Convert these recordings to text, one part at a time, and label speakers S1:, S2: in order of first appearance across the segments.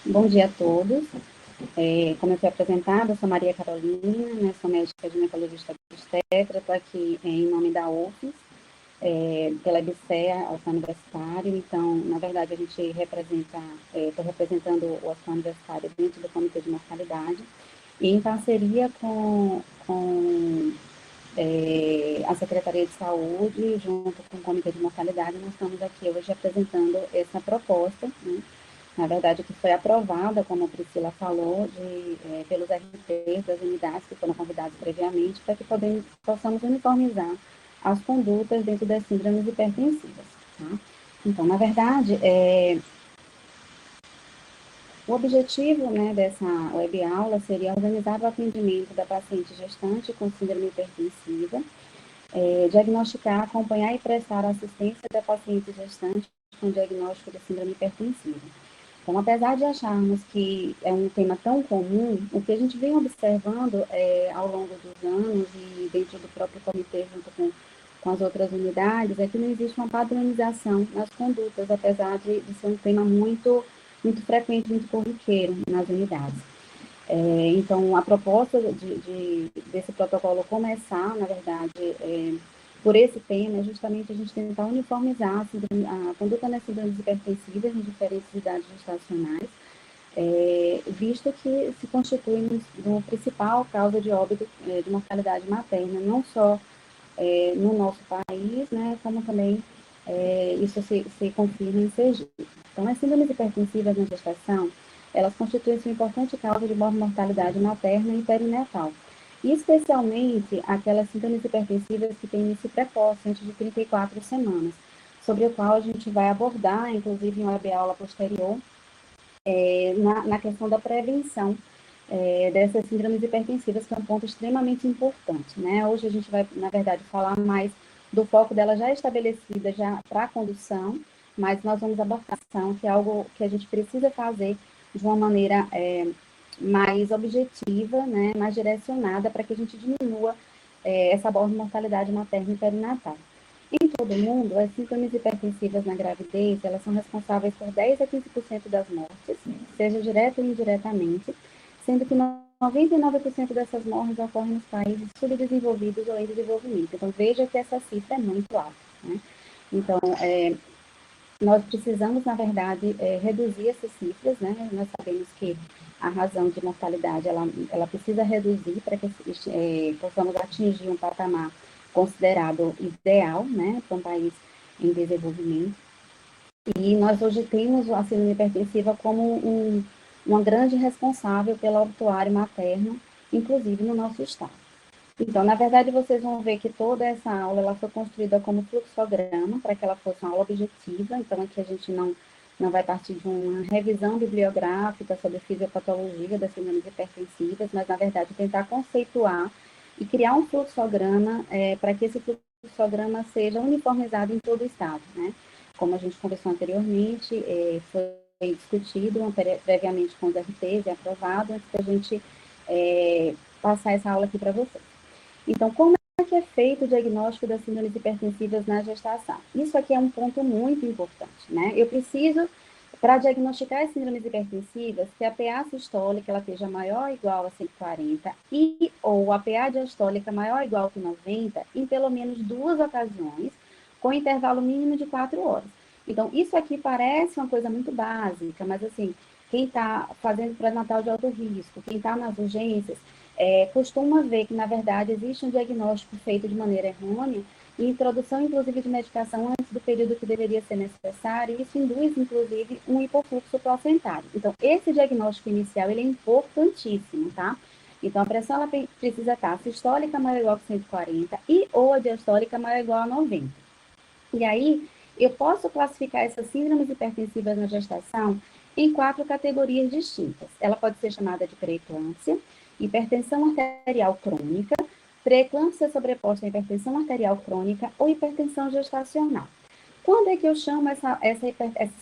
S1: Bom dia a todos. Como eu fui apresentada, eu sou Maria Carolina, né, sou médica ginecologista obstetra, estou aqui em nome da UFES, pela EBSEA, Hospital Universitário. Então, na verdade, a gente representa, estou representando o Hospital Universitário dentro do Comitê de Mortalidade, e em parceria com a Secretaria de Saúde, junto com o Comitê de Mortalidade, nós estamos aqui hoje apresentando essa proposta, né, na verdade, que foi aprovada, como a Priscila falou, pelos RTs das unidades que foram convidados previamente, para que possamos uniformizar as condutas dentro das síndromes hipertensivas. Tá? Então, na verdade, o objetivo, né, dessa web-aula seria organizar o atendimento da paciente gestante com síndrome hipertensiva, diagnosticar, acompanhar e prestar assistência da paciente gestante com diagnóstico de síndrome hipertensiva. Então, apesar de acharmos que é um tema tão comum, o que a gente vem observando ao longo dos anos e dentro do próprio comitê, junto com as outras unidades, é que não existe uma padronização nas condutas, apesar de ser um tema muito frequente, muito corriqueiro nas unidades. Então, a proposta desse protocolo começar, na verdade, por esse tema, é justamente a gente tentar uniformizar a conduta nas síndromes hipertensivas em diferentes idades gestacionais, visto que se constitui no principal causa de óbito de mortalidade materna, não só no nosso país, né, como também isso se confirma em Sergipe. Então, as síndromes hipertensivas na gestação, elas constituem uma importante causa de mortalidade materna e perinatal, e especialmente aquelas síndromes hipertensivas que têm início precoce, antes de 34 semanas, sobre o qual a gente vai abordar, inclusive em uma aula posterior, na questão da prevenção dessas síndromes hipertensivas, que é um ponto extremamente importante, né? Hoje a gente vai, na verdade, falar mais do foco dela já estabelecida já para a condução, mas nós vamos abordar a ação, que é algo que a gente precisa fazer de uma maneira mais objetiva, né, mais direcionada, para que a gente diminua essa mortalidade materna e perinatal. Em todo o mundo, as síndromes hipertensivas na gravidez, elas são responsáveis por 10 a 15% das mortes, seja direta ou indiretamente, sendo que 99% dessas mortes ocorrem nos países subdesenvolvidos ou em desenvolvimento. Então, veja que essa cifra é muito alta, né? Então, nós precisamos, na verdade, reduzir essas cifras, né? Nós sabemos que a razão de mortalidade, ela precisa reduzir para que possamos atingir um patamar considerado ideal, né, para um país em desenvolvimento. E nós hoje temos a síndrome hipertensiva como uma grande responsável pelo obituário materno, inclusive no nosso estado. Então, na verdade, vocês vão ver que toda essa aula ela foi construída como fluxograma, para que ela fosse uma aula objetiva. Então, aqui a gente não vai partir de uma revisão bibliográfica sobre fisiopatologia das síndromes hipertensivas, mas, na verdade, tentar conceituar e criar um fluxograma para que esse fluxograma seja uniformizado em todo o estado, né? Como a gente conversou anteriormente, foi discutido previamente com os RTs e aprovado antes da gente passar essa aula aqui para vocês. Então, como é que é feito o diagnóstico das síndromes hipertensivas na gestação? Isso aqui é um ponto muito importante, né? Eu preciso, para diagnosticar as síndromes hipertensivas, que a PA sistólica ela esteja maior ou igual a 140 e ou a PA diastólica maior ou igual a 90 em pelo menos 2 ocasiões, com intervalo mínimo de 4 horas. Então, isso aqui parece uma coisa muito básica, mas assim, quem está fazendo pré-natal de alto risco, quem está nas urgências, costuma ver que, na verdade, existe um diagnóstico feito de maneira errônea e introdução, inclusive, de medicação antes do período que deveria ser necessário, e isso induz, inclusive, um hipofluxo placentário. Então, esse diagnóstico inicial, ele é importantíssimo, tá? Então, a pressão, ela precisa estar sistólica maior ou igual a 140 e ou a diastólica maior ou igual a 90. E aí, eu posso classificar essas síndromes hipertensivas na gestação em 4 categorias distintas. Ela pode ser chamada de pré-eclâmpsia, hipertensão arterial crônica, pré-eclâmpsia sobreposta à hipertensão arterial crônica ou hipertensão gestacional. Quando é que eu chamo essa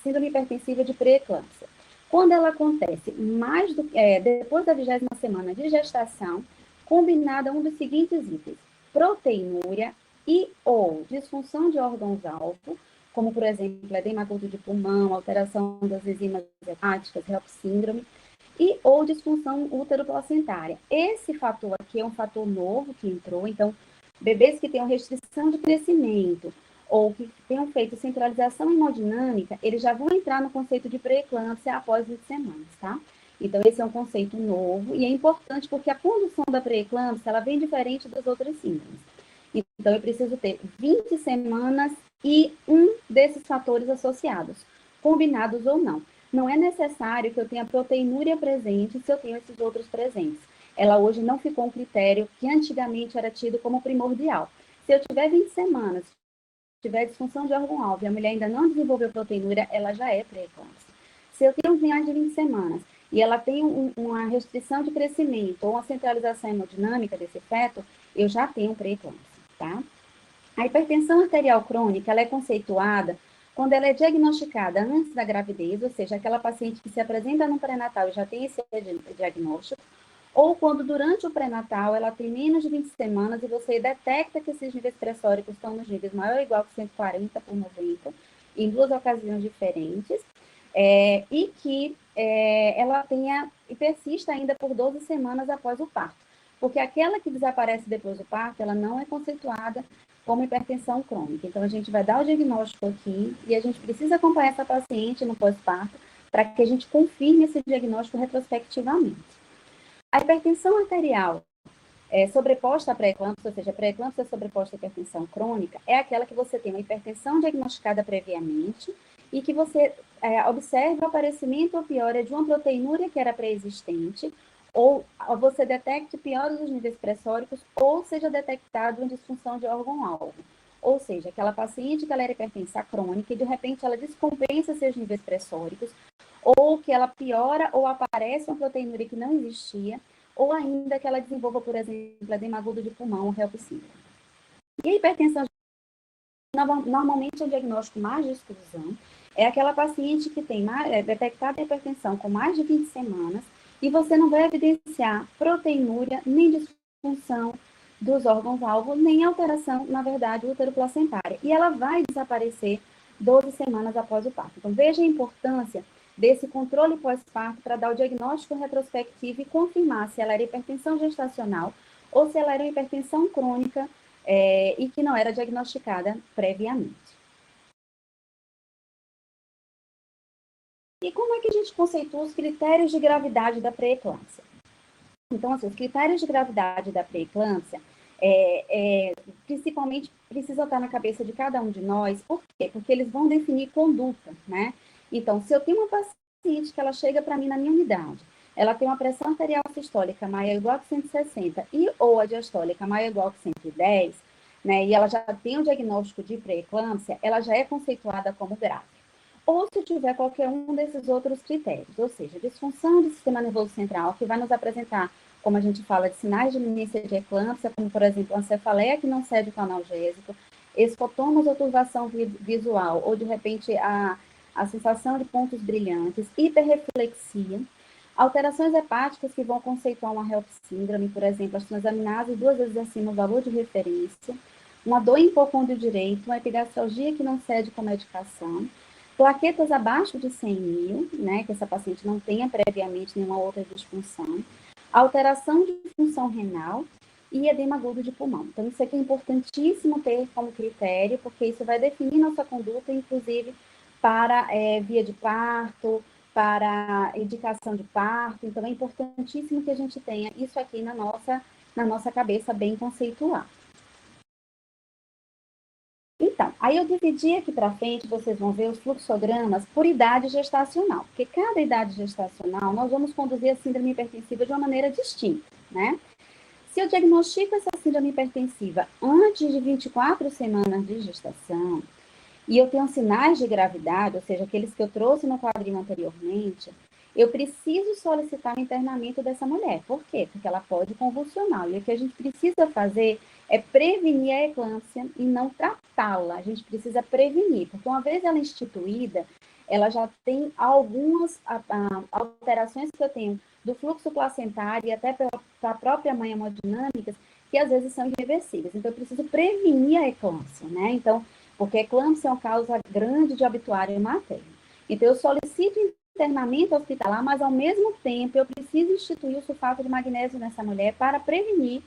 S1: síndrome hipertensiva de pré-eclâmpsia? Quando ela acontece depois da 20ª semana de gestação, combinada a um dos seguintes itens: proteinúria e ou disfunção de órgãos-alvo, como, por exemplo, edema agudo de pulmão, alteração das enzimas hepáticas, HELP síndrome, e ou disfunção útero-placentária. Esse fator aqui é um fator novo que entrou, então, bebês que tenham restrição de crescimento ou que tenham feito centralização hemodinâmica, eles já vão entrar no conceito de pré-eclâmpsia após 20 semanas, tá? Então, esse é um conceito novo e é importante porque a condução da pré-eclâmpsia, ela vem diferente das outras síndromes. Então, eu preciso ter 20 semanas e um desses fatores associados, combinados ou não. Não é necessário que eu tenha proteinúria presente se eu tenho esses outros presentes. Ela hoje não ficou um critério que antigamente era tido como primordial. Se eu tiver 20 semanas, tiver disfunção de órgão-alvo e a mulher ainda não desenvolveu proteinúria, ela já é pré-eclâmpsia. Se eu tenho mais de 20 semanas e ela tem uma restrição de crescimento ou uma centralização hemodinâmica desse feto, eu já tenho pré-eclâmpsia, tá? A hipertensão arterial crônica, ela é conceituada quando ela é diagnosticada antes da gravidez, ou seja, aquela paciente que se apresenta no pré-natal e já tem esse diagnóstico, ou quando durante o pré-natal ela tem menos de 20 semanas e você detecta que esses níveis pressóricos estão nos níveis maior ou igual que 140 por 90, em duas ocasiões diferentes, e que ela tenha e persista ainda por 12 semanas após o parto. Porque aquela que desaparece depois do parto, ela não é conceituada como hipertensão crônica. Então, a gente vai dar o diagnóstico aqui e a gente precisa acompanhar essa paciente no pós-parto para que a gente confirme esse diagnóstico retrospectivamente. A hipertensão arterial sobreposta à pré-eclâmpsia, ou seja, a pré-eclâmpsia sobreposta à hipertensão crônica, é aquela que você tem uma hipertensão diagnosticada previamente e que você observa o aparecimento ou piora de uma proteinúria que era pré-existente, ou você detecte piora dos níveis pressóricos, ou seja detectado uma disfunção de órgão-alvo. Ou seja, aquela paciente que ela era hipertensa crônica e de repente ela descompensa seus níveis pressóricos, ou que ela piora ou aparece uma proteinúria que não existia, ou ainda que ela desenvolva, por exemplo, edema agudo de pulmão, HELP síndrome. E a hipertensão, normalmente, é o diagnóstico mais de exclusão, é aquela paciente que tem detectada a hipertensão com mais de 20 semanas e você não vai evidenciar proteinúria, nem disfunção dos órgãos-alvo, nem alteração, na verdade, útero-placentária. E ela vai desaparecer 12 semanas após o parto. Então, veja a importância desse controle pós-parto para dar o diagnóstico retrospectivo e confirmar se ela era hipertensão gestacional ou se ela era hipertensão crônica e que não era diagnosticada previamente. E como é que a gente conceitua os critérios de gravidade da pré-eclâmpsia? Então, assim, os critérios de gravidade da pré-eclâmpsia, principalmente, precisam estar na cabeça de cada um de nós. Por quê? Porque eles vão definir conduta, né? Então, se eu tenho uma paciente que ela chega para mim na minha unidade, ela tem uma pressão arterial sistólica maior ou igual a 160 e ou a diastólica maior ou igual a 110, né? E ela já tem um diagnóstico de pré-eclâmpsia, ela já é conceituada como grave. Ou se tiver qualquer um desses outros critérios, ou seja, disfunção do sistema nervoso central, que vai nos apresentar, como a gente fala, de sinais de iminência de eclâmpsia, como, por exemplo, a cefaleia que não cede com analgésico, escotomas ou turvação visual, ou, de repente, a sensação de pontos brilhantes, hiperreflexia, alterações hepáticas que vão conceituar uma HELP síndrome, por exemplo, as transaminases 2 vezes acima do valor de referência, uma dor em hipocôndrio direito, uma epigastralgia que não cede com medicação, plaquetas abaixo de 100 mil, né, que essa paciente não tenha previamente nenhuma outra disfunção, alteração de função renal e edema agudo de pulmão. Então, isso aqui é importantíssimo ter como critério, porque isso vai definir nossa conduta, inclusive para via de parto, para indicação de parto. Então, é importantíssimo que a gente tenha isso aqui na nossa cabeça bem conceituado. Então, aí eu dividi aqui para frente, vocês vão ver os fluxogramas por idade gestacional, porque cada idade gestacional nós vamos conduzir a síndrome hipertensiva de uma maneira distinta, né? Se eu diagnostico essa síndrome hipertensiva antes de 24 semanas de gestação, e eu tenho sinais de gravidade, ou seja, aqueles que eu trouxe no quadrinho anteriormente, eu preciso solicitar o internamento dessa mulher. Por quê? Porque ela pode convulsionar. E o que a gente precisa fazer é prevenir a eclâmpsia e não tratá-la. A gente precisa prevenir, porque uma vez ela instituída, ela já tem algumas alterações que eu tenho do fluxo placentário e até para a própria mãe hemodinâmica, que às vezes são irreversíveis. Então, eu preciso prevenir a eclâmpsia, né? Então, porque a eclâmpsia é uma causa grande de obituário materno. Então, eu solicito internamento hospitalar, mas, ao mesmo tempo, eu preciso instituir o sulfato de magnésio nessa mulher para prevenir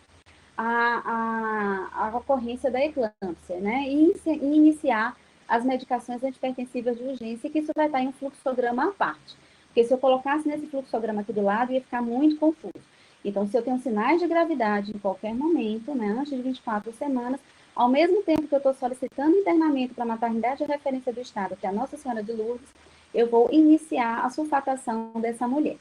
S1: a ocorrência da eclâmpsia, né? E iniciar as medicações antipertensivas de urgência, que isso vai estar em um fluxograma à parte. Porque se eu colocasse nesse fluxograma aqui do lado, ia ficar muito confuso. Então, se eu tenho sinais de gravidade em qualquer momento, né, antes de 24 semanas, ao mesmo tempo que eu estou solicitando internamento para a maternidade de referência do Estado, que é a Nossa Senhora de Lourdes, eu vou iniciar a sulfatação dessa mulher.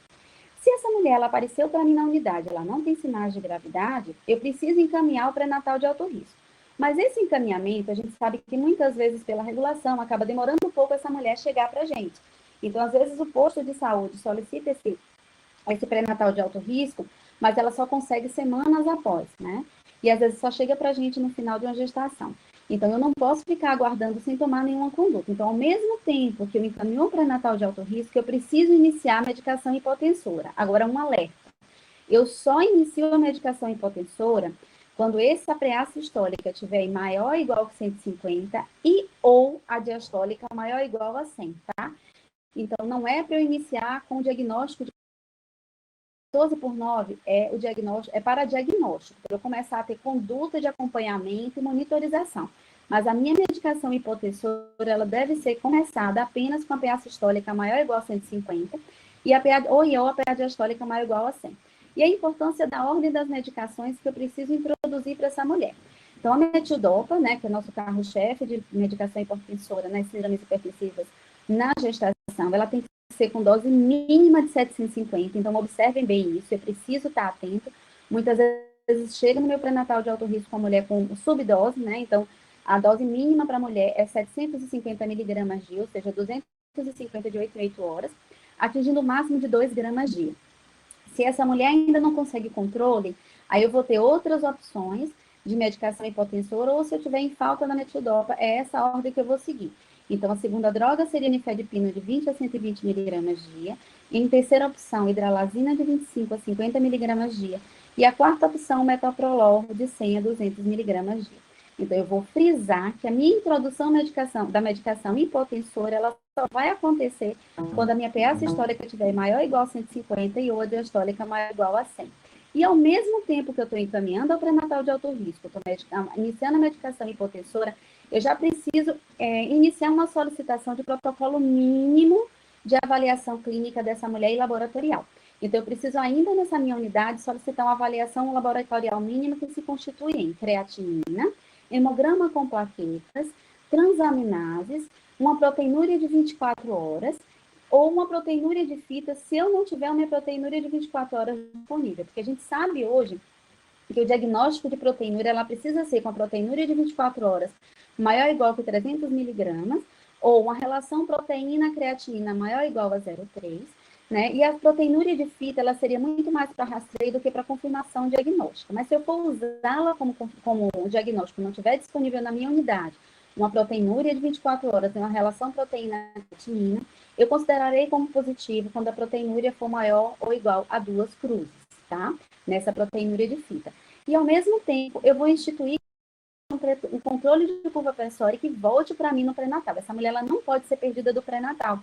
S1: Se essa mulher ela apareceu para mim na unidade, ela não tem sinais de gravidade, eu preciso encaminhar o pré-natal de alto risco. Mas esse encaminhamento, a gente sabe que muitas vezes, pela regulação, acaba demorando um pouco essa mulher chegar para a gente. Então, às vezes, o posto de saúde solicita esse pré-natal de alto risco, mas ela só consegue semanas após, né? E às vezes só chega para a gente no final de uma gestação. Então, eu não posso ficar aguardando sem tomar nenhuma conduta. Então, ao mesmo tempo que eu encaminho o pré-natal de alto risco, eu preciso iniciar a medicação hipotensora. Agora, um alerta. Eu só inicio a medicação hipotensora quando essa preá sistólica estiver maior ou igual que 150 e ou a diastólica maior ou igual a 100, tá? Então, não é para eu iniciar com o diagnóstico de 12/9, o diagnóstico, é para diagnóstico, para eu começar a ter conduta de acompanhamento e monitorização. Mas a minha medicação hipotensora, ela deve ser começada apenas com a PA sistólica maior ou igual a 150 e a PA, ou a PA diastólica maior ou igual a 100. E a importância da ordem das medicações que eu preciso introduzir para essa mulher. Então, a metildopa, né, que é o nosso carro-chefe de medicação hipotensora nas síndromes hipertensivas na gestação, ela tem que ser com dose mínima de 750, então observem bem isso, eu preciso estar atento. Muitas vezes chega no meu pré-natal de alto risco com a mulher com subdose, né? Então, a dose mínima para a mulher é 750 miligramas dia, ou seja, 250 de 8 em 8 horas, atingindo o máximo de 2 gramas dia. Se essa mulher ainda não consegue controle, aí eu vou ter outras opções de medicação hipotensora, ou se eu tiver em falta da metildopa, é essa ordem que eu vou seguir. Então, a segunda droga seria nifedipino de 20 a 120 miligramas dia. Em terceira opção, hidralazina de 25 a 50 miligramas dia. E a quarta opção, metoprolol de 100 a 200 miligramas dia. Então, eu vou frisar que a minha introdução da medicação hipotensora, ela só vai acontecer quando a minha PA sistólica estiver maior ou igual a 150 e a diastólica maior ou igual a 100. E ao mesmo tempo que eu estou encaminhando ao pré-natal de alto risco, estou iniciando a medicação hipotensora, eu já preciso iniciar uma solicitação de protocolo mínimo de avaliação clínica dessa mulher e laboratorial. Então, eu preciso ainda nessa minha unidade solicitar uma avaliação laboratorial mínima que se constitui em creatinina, hemograma com plaquetas, transaminases, uma proteinúria de 24 horas ou uma proteinúria de fita, se eu não tiver uma proteinúria de 24 horas disponível. Porque a gente sabe hoje que o diagnóstico de proteinúria, ela precisa ser com a proteinúria de 24 horas maior ou igual que 300 miligramas, ou uma relação proteína-creatinina maior ou igual a 0,3, né? E a proteinúria de fita, ela seria muito mais para rastreio do que para confirmação diagnóstica. Mas se eu for usá-la como diagnóstico, não estiver disponível na minha unidade, uma proteinúria de 24 horas e uma relação proteína-creatinina, eu considerarei como positivo quando a proteinúria for maior ou igual a 2 cruzes, tá? Nessa proteinúria de fita. E, ao mesmo tempo, eu vou instituir um controle de curva pressórica que volte para mim no pré-natal. Essa mulher ela não pode ser perdida do pré-natal,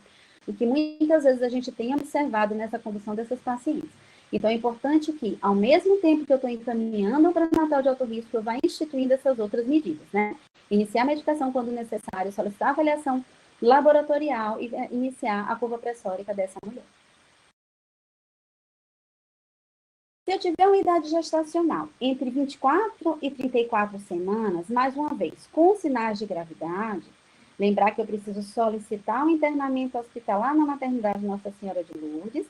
S1: o que muitas vezes a gente tem observado nessa condução dessas pacientes. Então, é importante que, ao mesmo tempo que eu estou encaminhando o pré-natal de alto risco, eu vá instituindo essas outras medidas, né? Iniciar a medicação quando necessário, solicitar a avaliação laboratorial e iniciar a curva pressórica dessa mulher. Se eu tiver uma idade gestacional entre 24 e 34 semanas, mais uma vez, com sinais de gravidade, lembrar que eu preciso solicitar um internamento hospitalar na maternidade Nossa Senhora de Lourdes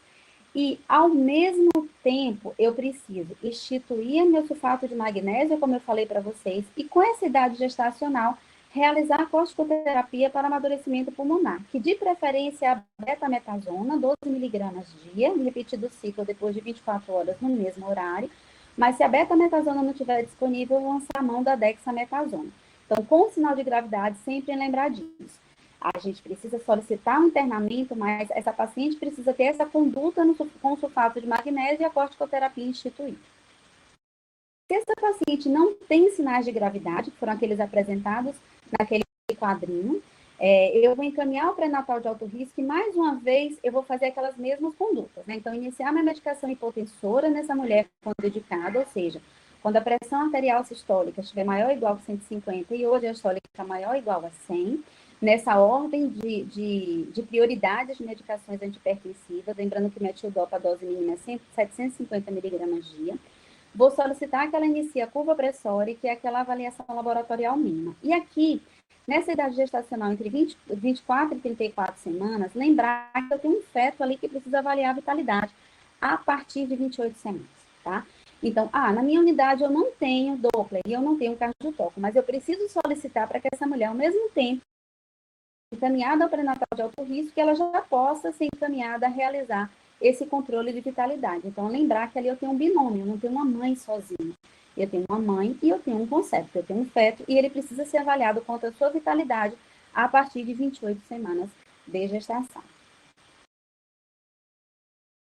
S1: e, ao mesmo tempo, eu preciso instituir meu sulfato de magnésio, como eu falei para vocês, e com essa idade gestacional, realizar a corticoterapia para amadurecimento pulmonar, que de preferência é a betametasona, 12 miligramas dia, repetido o ciclo depois de 24 horas no mesmo horário, mas se a betametasona não estiver disponível, eu vou lançar a mão da dexametasona. Então, com o sinal de gravidade, sempre lembrar disso. A gente precisa solicitar um internamento, mas essa paciente precisa ter essa conduta com sulfato de magnésio e a corticoterapia instituída. Se essa paciente não tem sinais de gravidade, que foram aqueles apresentados naquele quadrinho, eu vou encaminhar o pré-natal de alto risco e, mais uma vez, eu vou fazer aquelas mesmas condutas, né? Então, iniciar minha medicação hipotensora nessa mulher quando indicada, ou seja, quando a pressão arterial sistólica estiver maior ou igual a 150 e a diastólica maior ou igual a 100, nessa ordem de prioridades de medicações antihipertensivas, lembrando que metildopa, a dose mínima é 750 miligramas dia, vou solicitar que ela inicie a curva pressórica, que é aquela avaliação laboratorial mínima. E aqui, nessa idade gestacional entre 24 e 34 semanas, lembrar que eu tenho um feto ali que precisa avaliar a vitalidade a partir de 28 semanas, tá? Então, na minha unidade eu não tenho Doppler e eu não tenho cardiotoco, mas eu preciso solicitar para que essa mulher, ao mesmo tempo, encaminhada ao pré-natal de alto risco, que ela já possa ser encaminhada a realizar esse controle de vitalidade. Então, lembrar que ali eu tenho um binômio, eu não tenho uma mãe sozinha. Eu tenho uma mãe e eu tenho um concepto, eu tenho um feto, e ele precisa ser avaliado contra a sua vitalidade a partir de 28 semanas de gestação.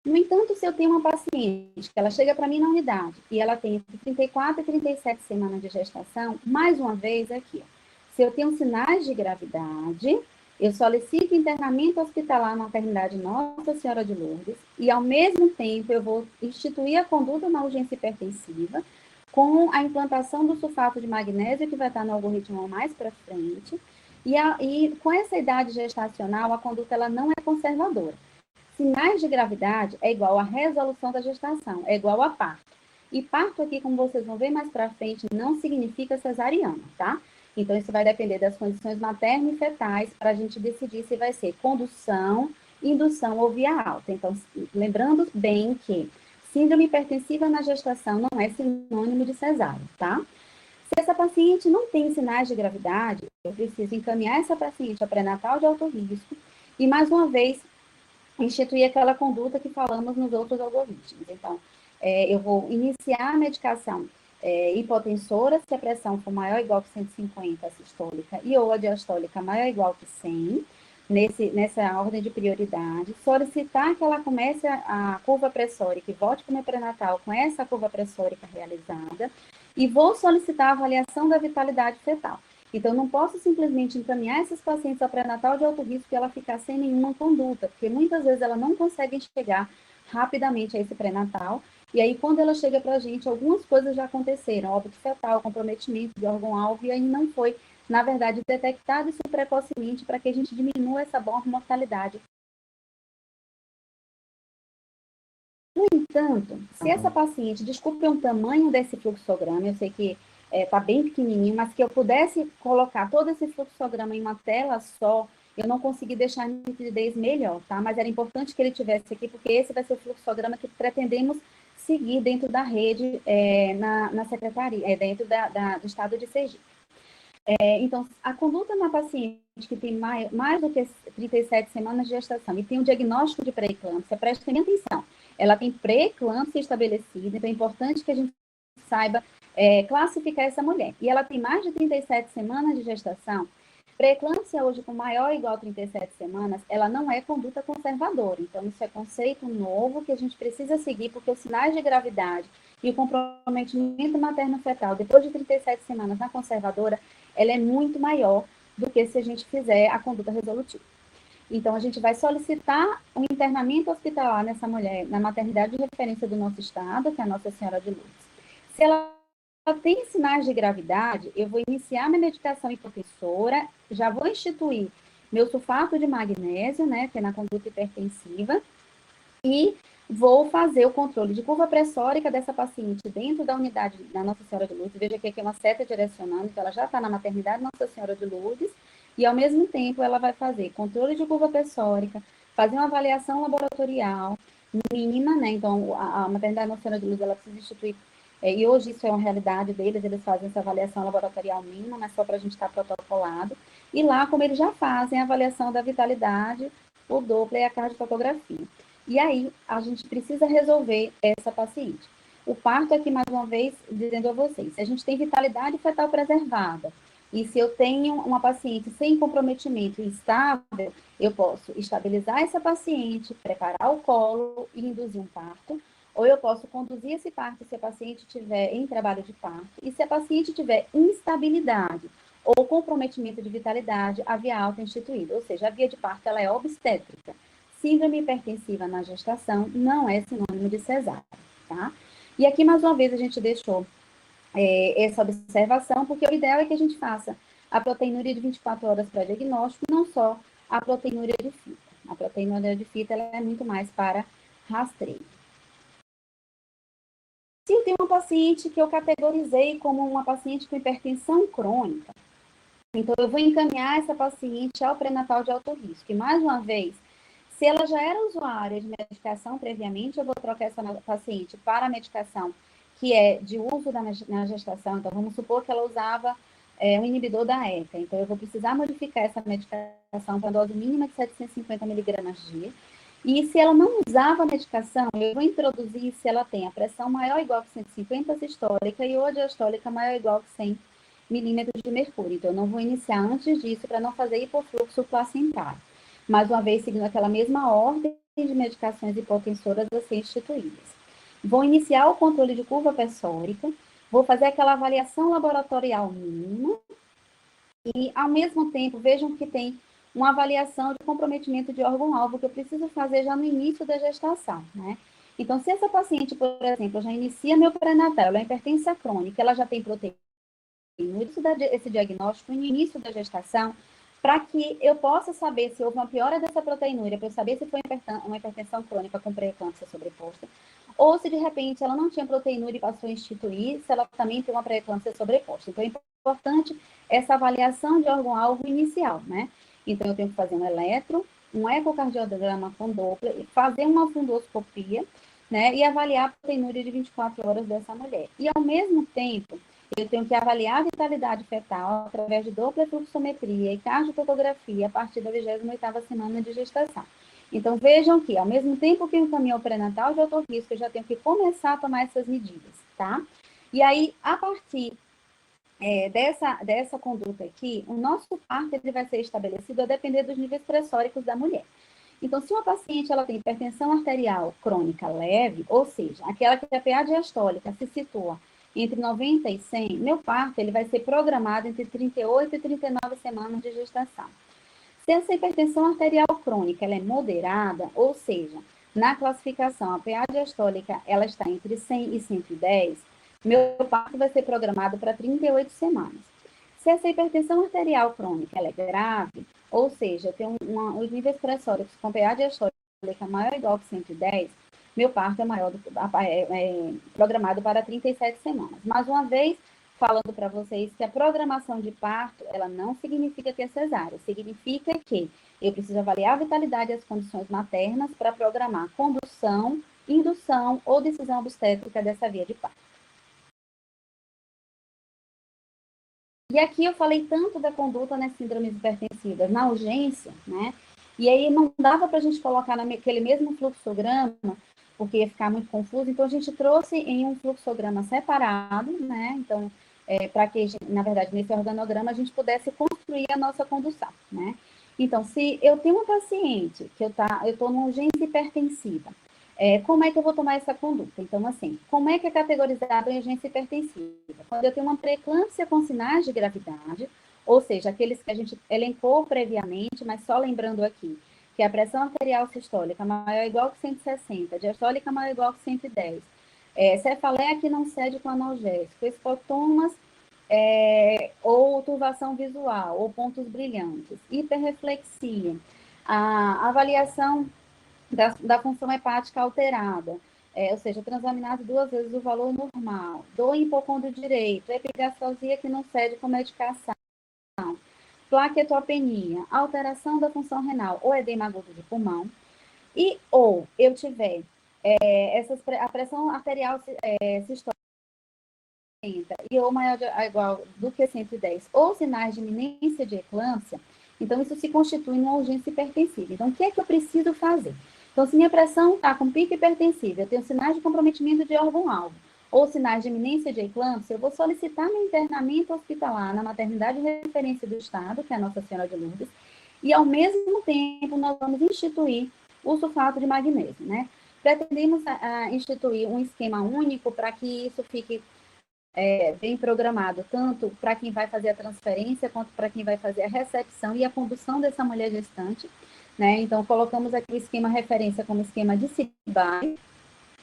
S1: No entanto, se eu tenho uma paciente que ela chega para mim na unidade e ela tem entre 34 e 37 semanas de gestação, mais uma vez aqui, se eu tenho sinais de gravidade, eu solicito internamento hospitalar na maternidade Nossa Senhora de Lourdes e, ao mesmo tempo, eu vou instituir a conduta na urgência hipertensiva com a implantação do sulfato de magnésio, que vai estar no algoritmo mais para frente, e com essa idade gestacional, a conduta ela não é conservadora. Sinais de gravidade é igual à resolução da gestação, é igual a parto. E parto aqui, como vocês vão ver mais para frente, não significa cesariana, tá? Então, isso vai depender das condições materno e fetais para a gente decidir se vai ser condução, indução ou via alta. Então, lembrando bem que síndrome hipertensiva na gestação não é sinônimo de cesárea, tá? Se essa paciente não tem sinais de gravidade, eu preciso encaminhar essa paciente a pré-natal de alto risco e, mais uma vez, instituir aquela conduta que falamos nos outros algoritmos. Então, eu vou iniciar a medicação hipotensora, se a pressão for maior ou igual que 150 sistólica e ou a diastólica maior ou igual que 100, nessa ordem de prioridade, solicitar que ela comece a curva pressórica e volte para o meu pré-natal com essa curva pressórica realizada, e vou solicitar a avaliação da vitalidade fetal. Então, não posso simplesmente encaminhar esses pacientes ao pré-natal de alto risco e ela ficar sem nenhuma conduta, porque muitas vezes ela não consegue chegar rapidamente a esse pré-natal, e aí quando ela chega para a gente, algumas coisas já aconteceram, óbito fetal, comprometimento de órgão-alvo, e aí não foi, na verdade, detectado isso precocemente para que a gente diminua essa mortalidade. No entanto, se essa paciente, desculpe o tamanho desse fluxograma, eu sei que está bem pequenininho, mas que eu pudesse colocar todo esse fluxograma em uma tela só, eu não consegui deixar a nitidez melhor, tá? Mas era importante que ele tivesse aqui, porque esse vai ser o fluxograma que pretendemos seguir dentro da rede, na secretaria, dentro do estado de Sergipe. Então, a conduta na paciente que tem mais do que 37 semanas de gestação e tem um diagnóstico de pré-eclâmpsia, prestem atenção, ela tem pré-eclâmpsia estabelecida, então é importante que a gente saiba classificar essa mulher. E ela tem mais de 37 semanas de gestação. Pré-eclâmpsia hoje com maior ou igual a 37 semanas, ela não é conduta conservadora. Então, isso é conceito novo que a gente precisa seguir, porque os sinais de gravidade e o comprometimento materno-fetal depois de 37 semanas na conservadora, ela é muito maior do que se a gente fizer a conduta resolutiva. Então, a gente vai solicitar um internamento hospitalar nessa mulher na maternidade de referência do nosso estado, que é a Nossa Senhora de Lourdes. Se ela tem sinais de gravidade, eu vou iniciar minha medicação hipotensora, já vou instituir meu sulfato de magnésio, né, que é na conduta hipertensiva, e vou fazer o controle de curva pressórica dessa paciente dentro da unidade da Nossa Senhora de Lourdes. Veja que aqui é uma seta direcionando, então ela já está na maternidade Nossa Senhora de Lourdes, e ao mesmo tempo ela vai fazer controle de curva pressórica, fazer uma avaliação laboratorial mínima, né? Então, a maternidade Nossa Senhora de Lourdes, ela precisa instituir, e hoje isso é uma realidade deles, eles fazem essa avaliação laboratorial mínima, mas só para a gente estar protocolado. E lá, como eles já fazem a avaliação da vitalidade, o Doppler e a cardiotocografia. E aí, a gente precisa resolver essa paciente. O parto aqui, mais uma vez, dizendo a vocês, se a gente tem vitalidade fetal preservada, e se eu tenho uma paciente sem comprometimento estável, eu posso estabilizar essa paciente, preparar o colo e induzir um parto, ou eu posso conduzir esse parto se a paciente estiver em trabalho de parto, e se a paciente tiver instabilidade, ou comprometimento de vitalidade, a via alta instituída, ou seja, a via de parto ela é obstétrica. Síndrome hipertensiva na gestação não é sinônimo de cesárea, tá? E aqui, mais uma vez, a gente deixou essa observação, porque o ideal é que a gente faça a proteinúria de 24 horas para diagnóstico, não só a proteinúria de fita. A proteinúria de fita ela é muito mais para rastreio. Se eu tenho uma paciente que eu categorizei como uma paciente com hipertensão crônica, então eu vou encaminhar essa paciente ao pré-natal de alto risco. E mais uma vez, se ela já era usuária de medicação previamente, eu vou trocar essa paciente para a medicação que é de uso na gestação. Então, vamos supor que ela usava um inibidor da ECA. Então, eu vou precisar modificar essa medicação para a dose mínima de 750 miligramas dia. E se ela não usava a medicação, eu vou introduzir se ela tem a pressão maior ou igual que 150 sistólica e ou a diastólica maior ou igual que 100 milímetros de mercúrio. Então, eu não vou iniciar antes disso para não fazer hipofluxo placentário. Mais uma vez, seguindo aquela mesma ordem de medicações hipotensoras a ser instituídas. Vou iniciar o controle de curva pressórica, vou fazer aquela avaliação laboratorial mínima e, ao mesmo tempo, vejam que tem uma avaliação de comprometimento de órgão-alvo que eu preciso fazer já no início da gestação, né? Então, se essa paciente, por exemplo, já inicia meu pré-natal, ela é hipertensa crônica, ela já tem proteína, esse diagnóstico no início da gestação, para que eu possa saber se houve uma piora dessa proteinúria, para eu saber se foi uma hipertensão crônica com pré-eclâmpsia sobreposta, ou se de repente ela não tinha proteinúria e passou a instituir, se ela também tem uma pré-eclâmpsia sobreposta. Então, é importante essa avaliação de órgão-alvo inicial, né? Então, eu tenho que fazer um eletro, um ecocardiograma com Doppler, fazer uma fundoscopia, né? E avaliar a proteinúria de 24 horas dessa mulher. E, ao mesmo tempo, eu tenho que avaliar a vitalidade fetal através de Doppler fluxometria e cardiotocografia a partir da 28ª semana de gestação. Então, vejam que, ao mesmo tempo que eu encaminho ao pré-natal de alto risco, eu já tenho que começar a tomar essas medidas, tá? E aí, a partir dessa conduta aqui, o nosso parto ele vai ser estabelecido a depender dos níveis pressóricos da mulher. Então, se uma paciente ela tem hipertensão arterial crônica leve, ou seja, aquela que a PA diastólica se situa entre 90 e 100, meu parto ele vai ser programado entre 38 e 39 semanas de gestação. Se essa hipertensão arterial crônica ela é moderada, ou seja, na classificação a PA diastólica ela está entre 100 e 110, meu parto vai ser programado para 38 semanas. Se essa hipertensão arterial crônica ela é grave, ou seja, eu tenho os níveis pressóricos com PA diastólica maior ou igual que 110, meu parto é programado para 37 semanas. Mais uma vez, falando para vocês que a programação de parto, ela não significa que é cesárea, significa que eu preciso avaliar a vitalidade e as condições maternas para programar condução, indução ou decisão obstétrica dessa via de parto. E aqui eu falei tanto da conduta nas síndromes hipertensivas, na urgência, né? E aí não dava para a gente colocar naquele mesmo fluxograma, porque ia ficar muito confuso, então a gente trouxe em um fluxograma separado, né? Então, para que, na verdade, nesse organograma a gente pudesse construir a nossa condução, né? Então, se eu tenho uma paciente que eu estou numa urgência hipertensiva, como é que eu vou tomar essa conduta? Então, assim, como é que é categorizada a urgência hipertensiva? Quando eu tenho uma pré-eclâmpsia com sinais de gravidade, ou seja, aqueles que a gente elencou previamente, mas só lembrando aqui, que a pressão arterial sistólica maior ou igual que 160, diastólica maior ou igual que 110, cefaleia que não cede com analgésico, escotomas ou turvação visual, ou pontos brilhantes, hiperreflexia, a avaliação da função hepática alterada, ou seja, transaminase 2 vezes o valor normal, dor em hipocôndrio direito, epigastralgia que não cede com medicação, plaquetopenia, alteração da função renal ou edema agudo de pulmão, e ou eu tiver a pressão arterial sistólica e ou maior ou igual do que 110, ou sinais de iminência de eclâmpsia, então isso se constitui uma urgência hipertensiva. Então, o que é que eu preciso fazer? Então, se minha pressão está com pico hipertensivo, eu tenho sinais de comprometimento de órgão-alvo, ou sinais de iminência de eclâmpsia, eu vou solicitar meu internamento hospitalar na maternidade de referência do Estado, que é a Nossa Senhora de Lourdes, e ao mesmo tempo nós vamos instituir o sulfato de magnésio, né? Pretendemos instituir um esquema único para que isso fique bem programado, tanto para quem vai fazer a transferência, quanto para quem vai fazer a recepção e a condução dessa mulher gestante, né? Então, colocamos aqui o esquema referência como esquema de CIBAI,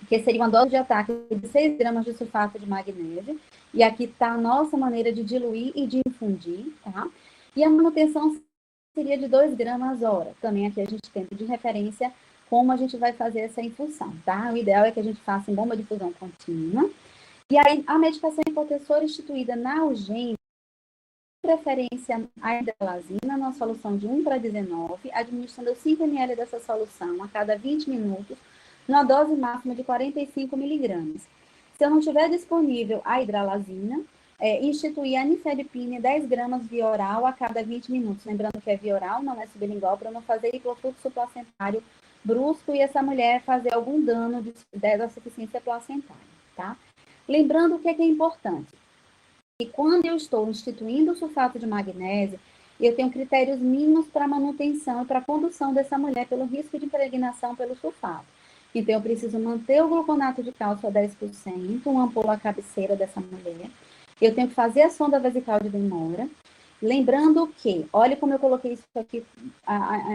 S1: que seria uma dose de ataque de 6 gramas de sulfato de magnésio, e aqui está a nossa maneira de diluir e de infundir, tá? E a manutenção seria de 2 gramas hora. Também aqui a gente tem de referência como a gente vai fazer essa infusão, tá? O ideal é que a gente faça em bomba de infusão contínua. E aí, a medicação hipotensiva instituída na urgência, preferência a hidralazina, numa solução de 1:19, administrando 5 ml dessa solução a cada 20 minutos, numa dose máxima de 45 miligramas. Se eu não tiver disponível a hidralazina, instituir a nifedipine 10 gramas via oral a cada 20 minutos. Lembrando que é via oral, não é sublingual, para não fazer hipofluxo placentário brusco e essa mulher fazer algum dano da suficiência placentária, tá? Lembrando o que é importante. E quando eu estou instituindo o sulfato de magnésio, eu tenho critérios mínimos para manutenção e para condução dessa mulher pelo risco de impregnação pelo sulfato. Então, eu preciso manter o gluconato de cálcio a 10%, uma ampola à cabeceira dessa mulher. Eu tenho que fazer a sonda vesical de demora. Lembrando que, olha como eu coloquei isso aqui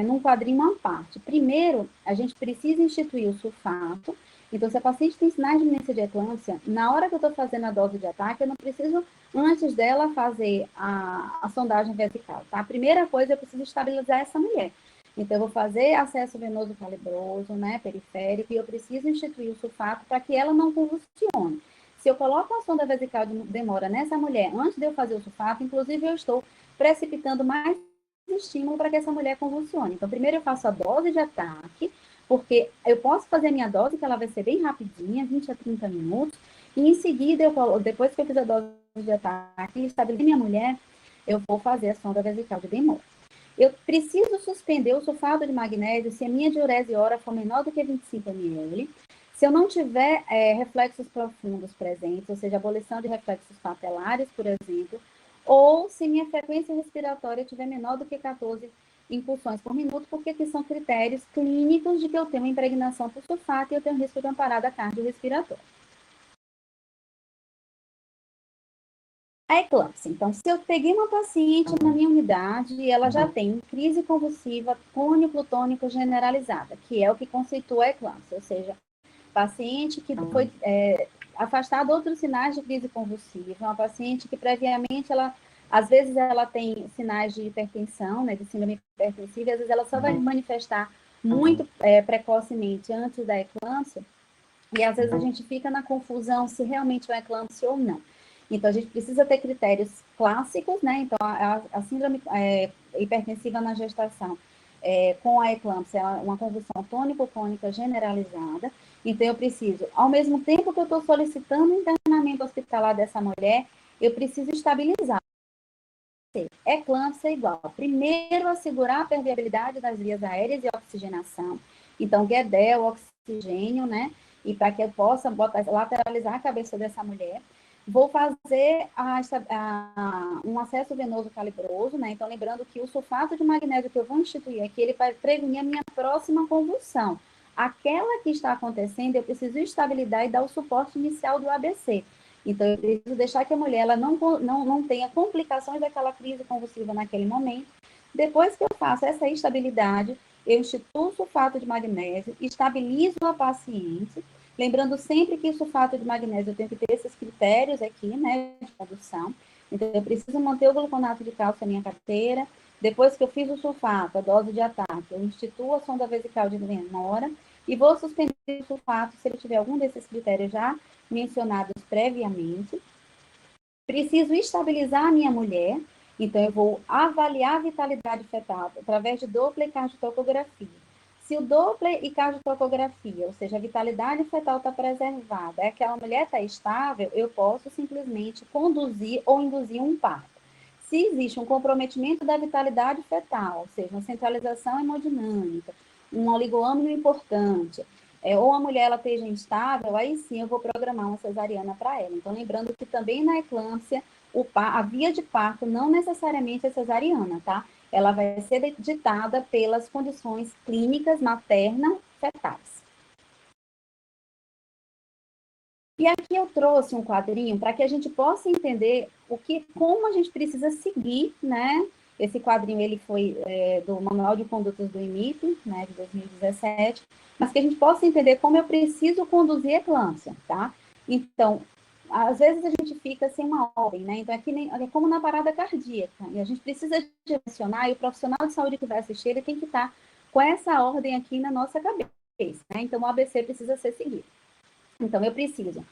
S1: num quadrinho à parte. Primeiro, a gente precisa instituir o sulfato. Então, se a paciente tem sinais de iminência de eclâmpsia, na hora que eu estou fazendo a dose de ataque, eu não preciso, antes dela, fazer a sondagem vesical, tá? A primeira coisa, eu preciso estabilizar essa mulher. Então, eu vou fazer acesso venoso calibroso, né, periférico, e eu preciso instituir o sulfato para que ela não convulsione. Se eu coloco a sonda vesical de demora nessa mulher antes de eu fazer o sulfato, inclusive eu estou precipitando mais estímulo para que essa mulher convulsione. Então, primeiro eu faço a dose de ataque, porque eu posso fazer a minha dose, que ela vai ser bem rapidinha, 20 a 30 minutos, e em seguida, depois que eu fiz a dose de ataque e estabelecer minha mulher, eu vou fazer a sonda vesical de demora. Eu preciso suspender o sulfato de magnésio se a minha diurese hora for menor do que 25 ml, se eu não tiver reflexos profundos presentes, ou seja, abolição de reflexos patelares, por exemplo, ou se minha frequência respiratória estiver menor do que 14 impulsões por minuto, porque aqui são critérios clínicos de que eu tenho uma impregnação por sulfato e eu tenho risco de uma parada cardiorrespiratória. A eclâmpsia. Então, se eu peguei uma paciente na minha unidade e ela já tem crise convulsiva tônico-clotônico generalizada, que é o que conceitua a eclâmpsia, ou seja, paciente que foi afastada outros sinais de crise convulsiva, uma paciente que previamente às vezes ela tem sinais de hipertensão, né, de síndrome hipertensiva, e às vezes ela só vai manifestar muito precocemente antes da eclâmpsia, e às vezes a gente fica na confusão se realmente é uma eclâmpsia ou não. Então, a gente precisa ter critérios clássicos, né? Então, a síndrome hipertensiva na gestação com a eclâmpsia é uma convulsão tônico-clônica generalizada. Então, eu preciso, ao mesmo tempo que eu estou solicitando o internamento hospitalar dessa mulher, eu preciso estabilizar. Eclâmpsia é igual. Primeiro, assegurar a permeabilidade das vias aéreas e oxigenação. Então, Guedel, oxigênio, né? E para que eu possa lateralizar a cabeça dessa mulher. Vou fazer um acesso venoso calibroso, né? Então, lembrando que o sulfato de magnésio que eu vou instituir aqui, ele vai prevenir a minha próxima convulsão. Aquela que está acontecendo, eu preciso estabilizar e dar o suporte inicial do ABC. Então, eu preciso deixar que a mulher ela não tenha complicações daquela crise convulsiva naquele momento. Depois que eu faço essa estabilidade, eu instituo o sulfato de magnésio, estabilizo a paciente, lembrando sempre que o sulfato de magnésio eu tenho que ter esses critérios aqui, né, de condução. Então, eu preciso manter o gluconato de cálcio na minha carteira. Depois que eu fiz o sulfato, a dose de ataque, eu instituo a sonda vesical de demora e vou suspender o sulfato se ele tiver algum desses critérios já mencionados previamente. Preciso estabilizar a minha mulher, então eu vou avaliar a vitalidade fetal através de Doppler e cardiotocografia. Se o Doppler e cardiotocografia, ou seja, a vitalidade fetal está preservada, é que a mulher está estável, eu posso simplesmente conduzir ou induzir um parto. Se existe um comprometimento da vitalidade fetal, ou seja, uma centralização hemodinâmica, um oligoâmino importante, ou a mulher ela esteja instável, aí sim eu vou programar uma cesariana para ela. Então, lembrando que também na eclâmpsia, a via de parto não necessariamente é cesariana, tá? Ela vai ser ditada pelas condições clínicas materna-fetais. E aqui eu trouxe um quadrinho para que a gente possa entender como a gente precisa seguir, né? Esse quadrinho ele foi do Manual de Condutas do IMIP, né, de 2017, mas que a gente possa entender como eu preciso conduzir a eclâmpsia, tá? Então, às vezes a gente fica sem uma ordem, né? Então, é como na parada cardíaca, e a gente precisa direcionar, e o profissional de saúde que vai assistir, ele tem que estar com essa ordem aqui na nossa cabeça, né? Então, o ABC precisa ser seguido. Então, eu preciso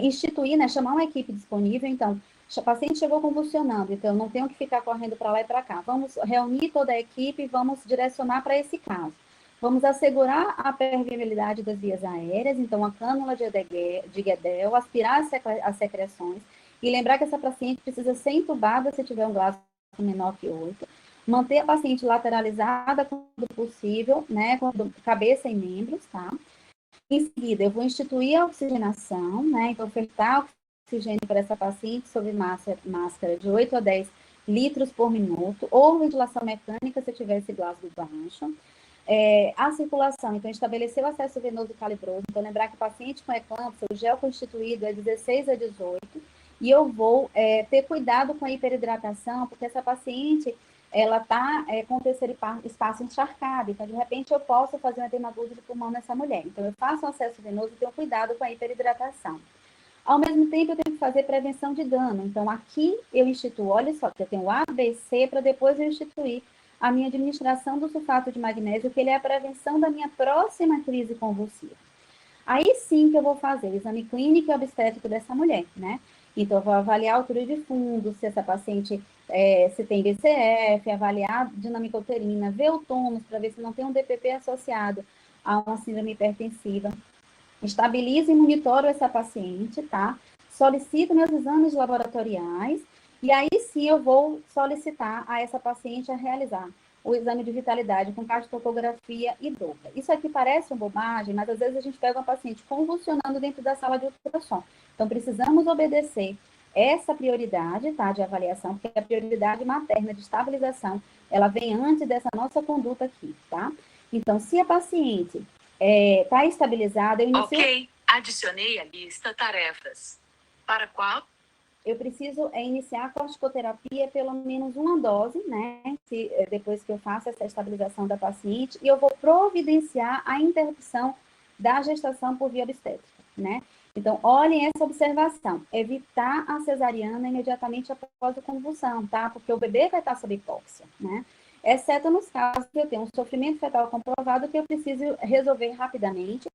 S1: instituir, né, chamar uma equipe disponível. Então, o paciente chegou convulsionando, então eu não tenho que ficar correndo para lá e para cá. Vamos reunir toda a equipe e vamos direcionar para esse caso. Vamos assegurar a permeabilidade das vias aéreas, então a cânula de Guedel, aspirar as secreções e lembrar que essa paciente precisa ser entubada se tiver um glaço menor que 8. Manter a paciente lateralizada quando possível, né, com cabeça e membros, tá? Em seguida, eu vou instituir a oxigenação, né? Então, ofertar oxigênio para essa paciente sob máscara de 8 a 10 litros por minuto, ou ventilação mecânica, se eu tiver esse Glasgow baixo. A circulação, então, estabelecer o acesso venoso calibroso. Então, lembrar que o paciente com eclâmpsia, o gel constituído é 16 a 18, e eu vou ter cuidado com a hiperidratação, porque essa paciente ela está com o terceiro espaço encharcado, então, de repente, eu posso fazer uma edemagude de pulmão nessa mulher. Então, eu faço um acesso venoso e tenho cuidado com a hiperidratação. Ao mesmo tempo, eu tenho que fazer prevenção de dano. Então, aqui eu instituo, olha só, que eu tenho ABC para depois eu instituir a minha administração do sulfato de magnésio, que ele é a prevenção da minha próxima crise convulsiva. Aí sim que eu vou fazer o exame clínico e obstétrico dessa mulher, né? Então, eu vou avaliar a altura de fundo, se essa paciente se tem BCF, avaliar a dinâmica uterina, ver o tônus para ver se não tem um DPP associado a uma síndrome hipertensiva. Estabilizo e monitoro essa paciente, tá? Solicito meus exames laboratoriais e aí sim eu vou solicitar a essa paciente a realizar o exame de vitalidade com cardiotocografia e Doppler. Isso aqui parece uma bobagem, mas às vezes a gente pega uma paciente convulsionando dentro da sala de ultrassom. Então, precisamos obedecer essa prioridade, tá, de avaliação, porque a prioridade materna de estabilização, ela vem antes dessa nossa conduta aqui, tá? Então, se a paciente está estabilizada, eu inicio...
S2: Ok, adicionei a lista tarefas. Para qual?
S1: Eu preciso iniciar a corticoterapia, pelo menos uma dose, né? Depois que eu faço essa estabilização da paciente, e eu vou providenciar a interrupção da gestação por via obstétrica, né? Então, olhem essa observação. Evitar a cesariana imediatamente após a convulsão, tá? Porque o bebê vai estar sob hipóxia, né? Exceto nos casos que eu tenho um sofrimento fetal comprovado que eu preciso resolver rapidamente,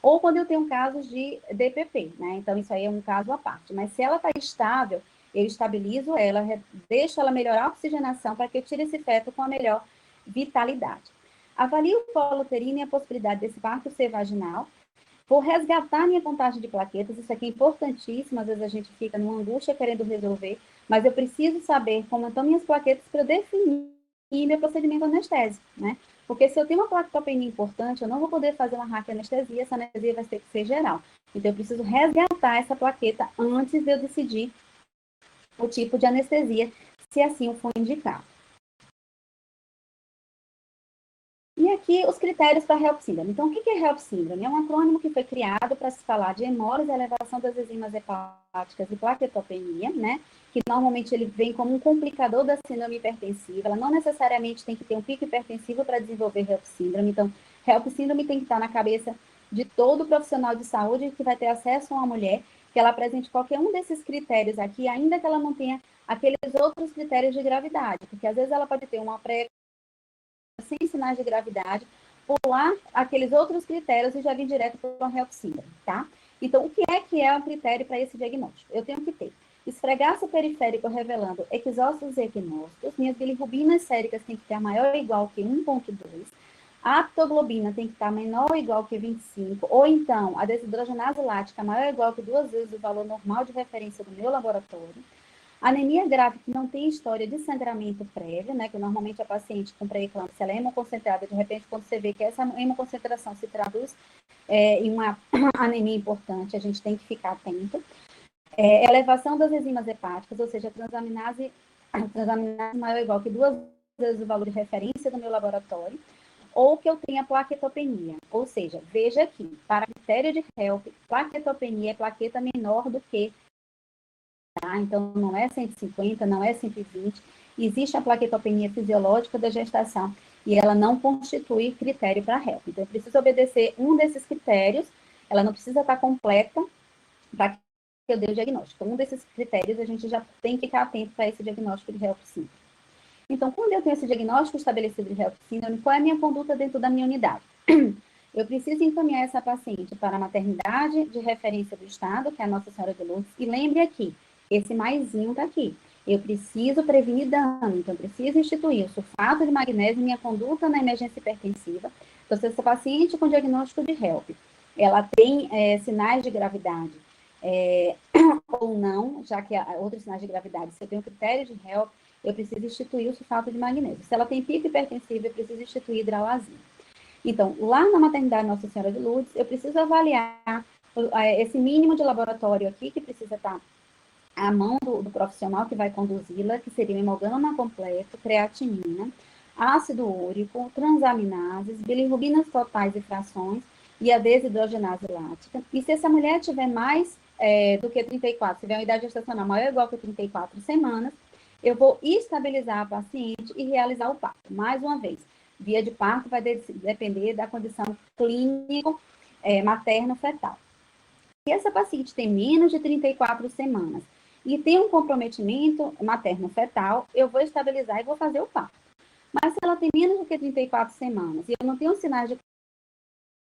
S1: ou quando eu tenho casos de DPP, né? Então, isso aí é um caso à parte. Mas se ela está estável, eu estabilizo ela, deixo ela melhorar a oxigenação para que eu tire esse feto com a melhor vitalidade. Avalio o colo uterino e a possibilidade desse parto ser vaginal. Vou resgatar minha contagem de plaquetas, isso aqui é importantíssimo, às vezes a gente fica numa angústia querendo resolver, mas eu preciso saber como estão minhas plaquetas para definir meu procedimento anestésico, né? Porque se eu tenho uma plaquetopenia importante, eu não vou poder fazer uma raquianestesia, essa anestesia vai ter que ser geral. Então, eu preciso resgatar essa plaqueta antes de eu decidir o tipo de anestesia, se assim o for indicado. E aqui os critérios para HELP Syndrome. Então, o que é HELP Syndrome? É um acrônimo que foi criado para se falar de hemólise, elevação das enzimas hepáticas e plaquetopenia, né? Que normalmente ele vem como um complicador da síndrome hipertensiva. Ela não necessariamente tem que ter um pico hipertensivo para desenvolver HELP Syndrome. Então, HELP Syndrome tem que estar na cabeça de todo profissional de saúde que vai ter acesso a uma mulher, que ela apresente qualquer um desses critérios aqui, ainda que ela não tenha aqueles outros critérios de gravidade, porque às vezes ela pode ter uma pré sem sinais de gravidade, pular aqueles outros critérios e já vir direto para o HELP Syndrome, tá? Então, o que é um critério para esse diagnóstico? Eu tenho que ter esfregaço periférico revelando exócitos e equinócitos, minhas bilirrubinas séricas têm que ter a maior ou igual que 1,2, a aptoglobina tem que estar menor ou igual que 25, ou então a desidrogenase lática maior ou igual que 2 vezes o valor normal de referência do meu laboratório. Anemia grave que não tem história de sangramento prévio, né, que normalmente a paciente com pré-eclâmpsia ela é hemoconcentrada, de repente quando você vê que essa hemoconcentração se traduz em uma anemia importante, a gente tem que ficar atento. Elevação das enzimas hepáticas, ou seja, transaminase maior ou igual que 2 vezes o valor de referência do meu laboratório. ou que eu tenha plaquetopenia. Ou seja, veja aqui, para critério de HELP, plaquetopenia é plaqueta menor do que, tá? Então, não é 150, não é 120. Existe a plaquetopenia fisiológica da gestação e ela não constitui critério para HELP. Então, eu preciso obedecer um desses critérios, ela não precisa estar completa para que eu dê o diagnóstico. Um desses critérios, a gente já tem que ficar atento para esse diagnóstico de HELP síndrome. Então, quando eu tenho esse diagnóstico estabelecido de HELP síndrome, qual é a minha conduta dentro da minha unidade? Eu preciso encaminhar essa paciente para a maternidade de referência do Estado, que é a Nossa Senhora de Lourdes, e lembre aqui, esse maisinho está aqui. Eu preciso prevenir dano, então eu preciso instituir o sulfato de magnésio em minha conduta na emergência hipertensiva. Então, se essa paciente com diagnóstico de HELP, ela tem sinais de gravidade ou não, já que há outros sinais de gravidade, se eu tenho critério de HELP, eu preciso instituir o sulfato de magnésio. Se ela tem pico hipertensivo, eu preciso instituir hidralazina. Então, lá na maternidade Nossa Senhora de Lourdes, eu preciso avaliar esse mínimo de laboratório aqui, que precisa estar à mão do profissional que vai conduzi-la, que seria o hemograma completo, creatinina, ácido úrico, transaminases, bilirrubinas totais e frações, e a desidrogenase lática. E se essa mulher tiver mais do que 34, se tiver uma idade gestacional maior ou igual que 34 semanas, eu vou estabilizar a paciente e realizar o parto. Mais uma vez, via de parto vai depender da condição clínico materno-fetal. Se essa paciente tem menos de 34 semanas e tem um comprometimento materno-fetal, eu vou estabilizar e vou fazer o parto. Mas se ela tem menos do que 34 semanas e eu não tenho sinais de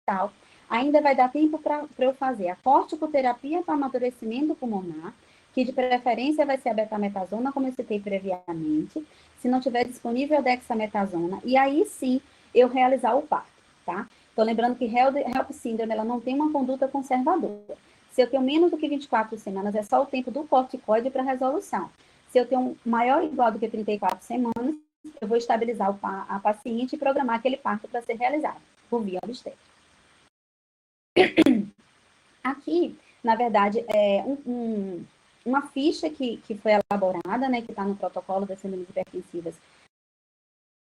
S1: fetal, ainda vai dar tempo para eu fazer a corticoterapia para amadurecimento pulmonar, que de preferência vai ser a betametasona, como eu citei previamente, se não tiver disponível a dexametasona, e aí sim eu realizar o parto, tá? Então, lembrando que HELP síndrome, ela não tem uma conduta conservadora. Se eu tenho menos do que 24 semanas, é só o tempo do corticoide para resolução. Se eu tenho maior ou igual do que 34 semanas, eu vou estabilizar a paciente e programar aquele parto para ser realizado por via obstétrica. Aqui, na verdade, é uma ficha que foi elaborada, né, que está no protocolo das síndromes hipertensivas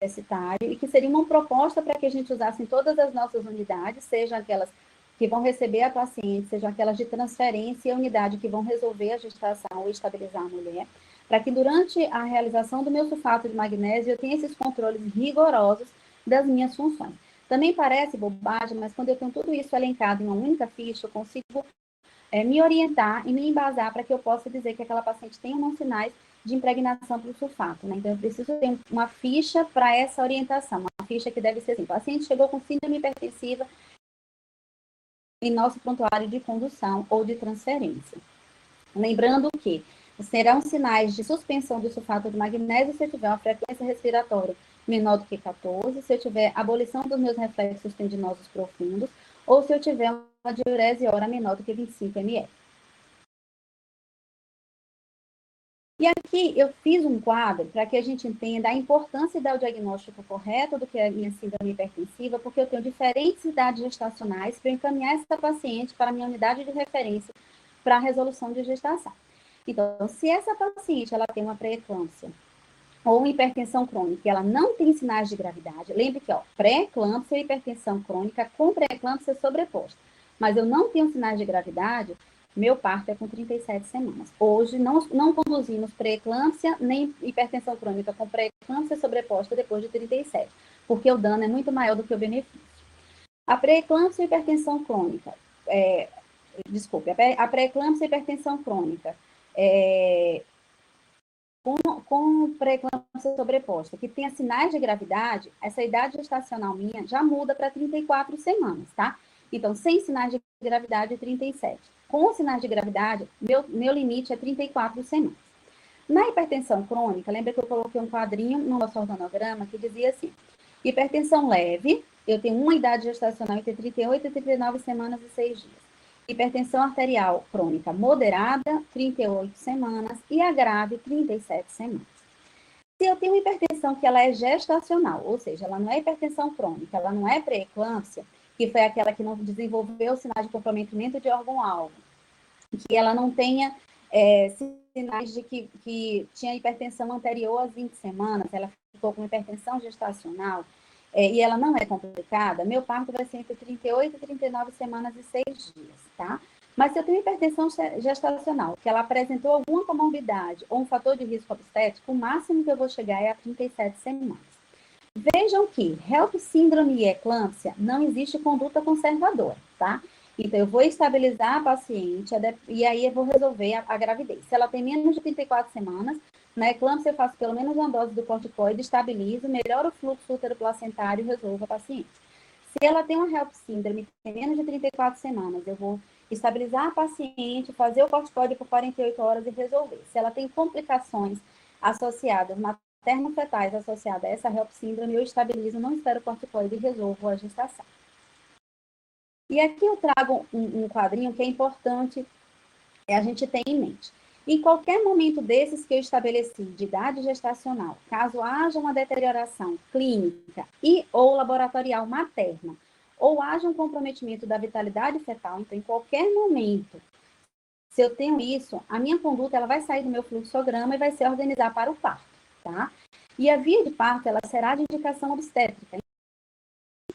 S1: universitário, e que seria uma proposta para que a gente usasse em todas as nossas unidades, sejam aquelas que vão receber a paciente, sejam aquelas de transferência e a unidade que vão resolver a gestação ou estabilizar a mulher, para que durante a realização do meu sulfato de magnésio eu tenha esses controles rigorosos das minhas funções. Também parece bobagem, mas quando eu tenho tudo isso elencado em uma única ficha, eu consigo me orientar e me embasar para que eu possa dizer que aquela paciente tem ou não sinais de impregnação para o sulfato, né? Então, eu preciso ter uma ficha para essa orientação, uma ficha que deve ser assim, o paciente chegou com síndrome hipertensiva em nosso prontuário de condução ou de transferência. Lembrando que serão sinais de suspensão do sulfato de magnésio se eu tiver uma frequência respiratória menor do que 14, se eu tiver abolição dos meus reflexos tendinosos profundos, ou se eu tiver uma diurese hora menor do que 25 ml. E aqui eu fiz um quadro para que a gente entenda a importância de dar o diagnóstico correto do que é a minha síndrome hipertensiva, porque eu tenho diferentes idades gestacionais para encaminhar essa paciente para a minha unidade de referência para a resolução de gestação. Então, se essa paciente ela tem uma pré-eclâmpsia ou uma hipertensão crônica e ela não tem sinais de gravidade, lembre que pré-eclâmpsia e hipertensão crônica com pré-eclâmpsia sobreposta, mas eu não tenho sinais de gravidade, meu parto é com 37 semanas. Hoje, não conduzimos pré-eclâmpsia nem hipertensão crônica com pré-eclâmpsia sobreposta depois de 37, porque o dano é muito maior do que o benefício. A pré-eclâmpsia e hipertensão crônica, a pré-eclâmpsia e hipertensão crônica, com pré-eclâmpsia sobreposta, que tenha sinais de gravidade, essa idade gestacional minha já muda para 34 semanas, tá? Então, sem sinais de gravidade, 37. Com sinais de gravidade, meu limite é 34 semanas. Na hipertensão crônica, lembra que eu coloquei um quadrinho no nosso organograma que dizia assim, hipertensão leve, eu tenho uma idade gestacional entre 38 e 39 semanas e 6 dias. Hipertensão arterial crônica moderada, 38 semanas, e a grave, 37 semanas. Se eu tenho hipertensão que ela é gestacional, ou seja, ela não é hipertensão crônica, ela não é pré-eclâmpsia, que foi aquela que não desenvolveu sinais de comprometimento de órgão-alvo, que ela não tenha sinais de que tinha hipertensão anterior às 20 semanas, ela ficou com hipertensão gestacional, e ela não é complicada, meu parto vai ser entre 38 e 39 semanas e 6 dias, tá? Mas se eu tenho hipertensão gestacional, que ela apresentou alguma comorbidade ou um fator de risco obstétrico, o máximo que eu vou chegar é a 37 semanas. Vejam que HELP síndrome e eclâmpsia não existe conduta conservadora, tá? Então, eu vou estabilizar a paciente e aí eu vou resolver a gravidez. Se ela tem menos de 34 semanas, na eclâmpsia eu faço pelo menos uma dose do corticoide, estabilizo, melhoro o fluxo útero-placentário e resolvo a paciente. Se ela tem uma HELP síndrome que tem menos de 34 semanas, eu vou estabilizar a paciente, fazer o corticoide por 48 horas e resolver. Se ela tem complicações associadas, materno-fetais associadas a essa HELP síndrome, eu estabilizo, não espero o corticoide e resolvo a gestação. E aqui eu trago um quadrinho que é importante a gente ter em mente. Em qualquer momento desses que eu estabeleci de idade gestacional, caso haja uma deterioração clínica e ou laboratorial materna, ou haja um comprometimento da vitalidade fetal, então em qualquer momento, se eu tenho isso, a minha conduta ela vai sair do meu fluxograma e vai se organizar para o parto, tá? E a via de parto ela será de indicação obstétrica.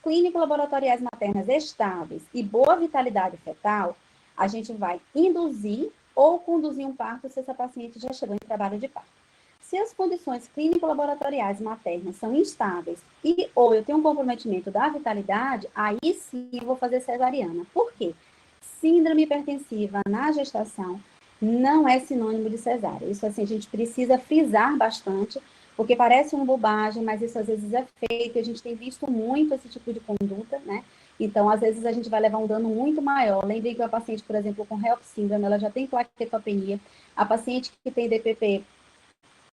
S1: Clínico laboratoriais maternas estáveis e boa vitalidade fetal, a gente vai induzir ou conduzir um parto se essa paciente já chegou em trabalho de parto. Se as condições clínico-laboratoriais maternas são instáveis e ou eu tenho um comprometimento da vitalidade, aí sim eu vou fazer cesariana. Por quê? Síndrome hipertensiva na gestação não é sinônimo de cesárea. Isso assim a gente precisa frisar bastante, porque parece uma bobagem, mas isso às vezes é feito, a gente tem visto muito esse tipo de conduta, né? Então, às vezes, a gente vai levar um dano muito maior. Lembrem que a paciente, por exemplo, com HELP síndrome, ela já tem plaquetopenia. A paciente que tem DPP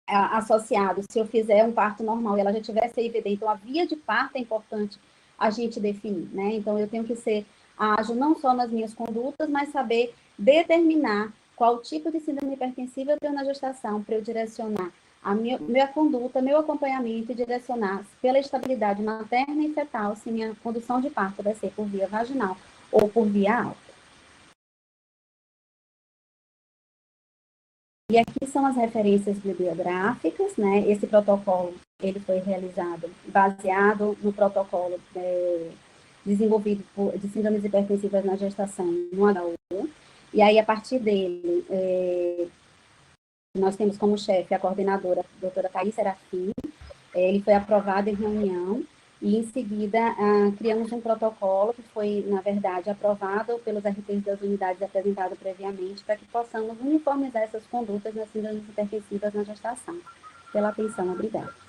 S1: associado, se eu fizer um parto normal e ela já tiver CIVD, então a via de parto é importante a gente definir, né? Então, eu tenho que ser ágil não só nas minhas condutas, mas saber determinar qual tipo de síndrome hipertensiva eu tenho na gestação para eu direcionar a minha conduta, meu acompanhamento e direcionar pela estabilidade materna e fetal se minha condução de parto vai ser por via vaginal ou por via alta. E aqui são as referências bibliográficas, né? Esse protocolo, ele foi realizado baseado no protocolo desenvolvido de síndromes hipertensivas na gestação no HU. E aí, a partir dele, nós temos como chefe a coordenadora, a doutora Thais Serafim. Ele foi aprovado em reunião e, em seguida, criamos um protocolo que foi, na verdade, aprovado pelos RTs das unidades apresentado previamente para que possamos uniformizar essas condutas nas síndromes hipertensivas na gestação. Pela atenção, obrigada.